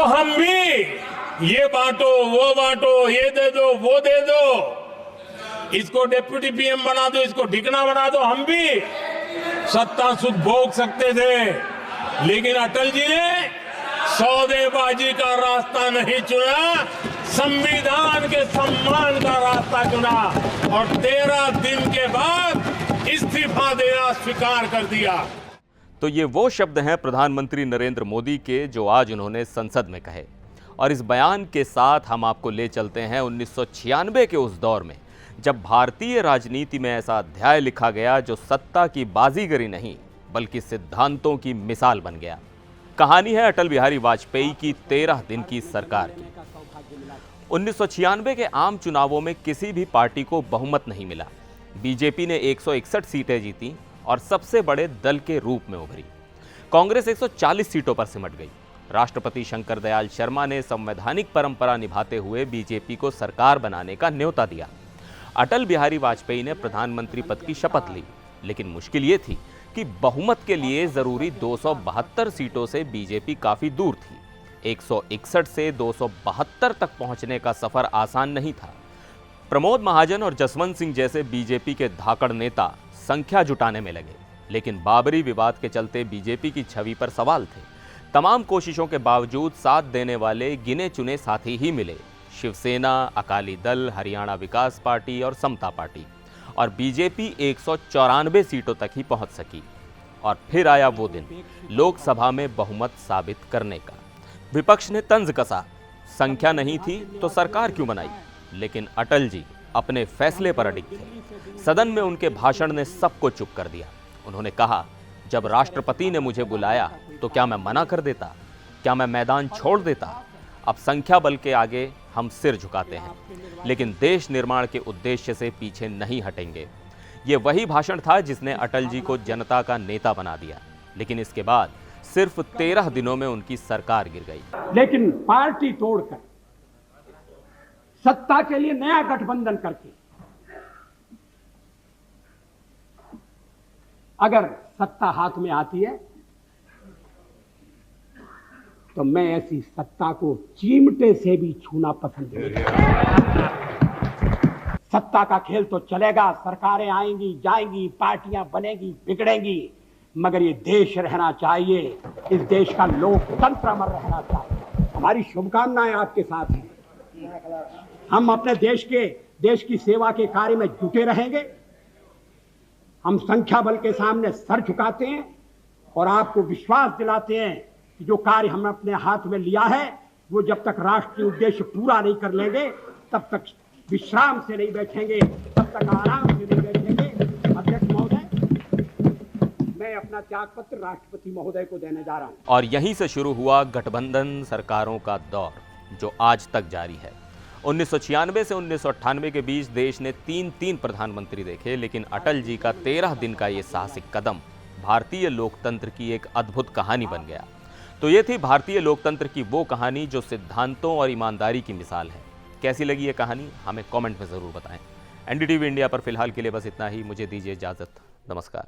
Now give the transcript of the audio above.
हम भी ये बांटो, वो बांटो, ये दे दो, वो दे दो, इसको डिप्टी पीएम बना दो, इसको ठिकाना बना दो, हम भी सत्ता सुख भोग सकते थे। लेकिन अटल जी ने सौदेबाजी का रास्ता नहीं चुना, संविधान के सम्मान का रास्ता चुना और 13 दिन के बाद इस्तीफा देना स्वीकार कर दिया। तो ये वो शब्द हैं प्रधानमंत्री नरेंद्र मोदी के जो आज उन्होंने संसद में कहे। और इस बयान के साथ हम आपको ले चलते हैं 1996 के उस दौर में, जब भारतीय राजनीति में ऐसा अध्याय लिखा गया जो सत्ता की बाजीगरी नहीं बल्कि सिद्धांतों की मिसाल बन गया। कहानी है अटल बिहारी वाजपेयी की 13 दिन की सरकार की। 1996 के आम चुनावों में किसी भी पार्टी को बहुमत नहीं मिला। बीजेपी ने 161 सीटें जीती और सबसे बड़े दल के रूप में उभरी। कांग्रेस 140 सीटों पर सिमट गई। राष्ट्रपति शंकर दयाल शर्मा ने संवैधानिक परंपरा निभाते हुए बीजेपी को सरकार बनाने का न्योता दिया। अटल बिहारी वाजपेयी ने प्रधानमंत्री पद की शपथ ली, लेकिन मुश्किल ये थी कि बहुमत के लिए जरूरी 272 सीटों से बीजेपी काफी दूर थी। 161 से 272 तक पहुंचने का सफर आसान नहीं था। प्रमोद महाजन और जसवंत सिंह जैसे बीजेपी के धाकड़ नेता संख्या जुटाने में लगे, लेकिन बाबरी विवाद के चलते बीजेपी की छवि पर सवाल थे। तमाम कोशिशों के बावजूद साथ देने वाले गिने चुने साथी ही मिले। शिवसेना, अकाली दल, हरियाणा विकास पार्टी और समता पार्टी, और बीजेपी 194 सीटों तक ही पहुंच सकी। और फिर आया वो दिन, लोकसभा में बहुमत साबित करने का। विपक्ष ने तंज कसा, संख्या नहीं थी तो सरकार क्यों बनाई? लेकिन अटल जी अपने फैसले पर अडिग थे। सदन में उनके भाषण ने सबको चुप कर दिया। उन्होंने कहा, जब राष्ट्रपति ने मुझे बुलाया तो क्या मैं मना कर देता? क्या मैं मैदान छोड़ देता? अब संख्या बल के आगे हम सिर झुकाते हैं, लेकिन देश निर्माण के उद्देश्य से पीछे नहीं हटेंगे। ये वही भाषण था जिसने अटल जी को जनता का नेता बना दिया। लेकिन इसके बाद सिर्फ 13 दिनों में उनकी सरकार गिर गई। लेकिन पार्टी तोड़कर सत्ता के लिए नया गठबंधन करके अगर सत्ता हाथ में आती है तो मैं ऐसी सत्ता को चिमटे से भी छूना पसंद नहीं करता। सत्ता का खेल तो चलेगा, सरकारें आएंगी जाएंगी, पार्टियां बनेगी बिगड़ेंगी, मगर ये देश रहना चाहिए। इस देश का लोकतंत्र अमर रहना चाहिए। हमारी शुभकामनाएं आपके साथ हैं। हम अपने देश की सेवा के कार्य में जुटे रहेंगे। हम संख्या बल के सामने सर झुकाते हैं और आपको विश्वास दिलाते हैं कि जो कार्य हमने अपने हाथ में लिया है वो जब तक राष्ट्रीय उद्देश्य पूरा नहीं कर लेंगे तब तक विश्राम से नहीं बैठेंगे, तब तक आराम से नहीं बैठेंगे। अध्यक्ष महोदय, मैं अपना त्यागपत्र राष्ट्रपति महोदय को देने जा रहा हूं। और यहीं से शुरू हुआ गठबंधन सरकारों का दौर, जो आज तक जारी है। 1996 से 1998 के बीच देश ने 3 प्रधानमंत्री देखे, लेकिन अटल जी का 13 दिन का ये साहसिक कदम भारतीय लोकतंत्र की एक अद्भुत कहानी बन गया। तो ये थी भारतीय लोकतंत्र की वो कहानी जो सिद्धांतों और ईमानदारी की मिसाल है। कैसी लगी ये कहानी हमें कमेंट में ज़रूर बताएं। एनडीटीवी इंडिया पर फिलहाल के लिए बस इतना ही। मुझे दीजिए इजाज़त। नमस्कार।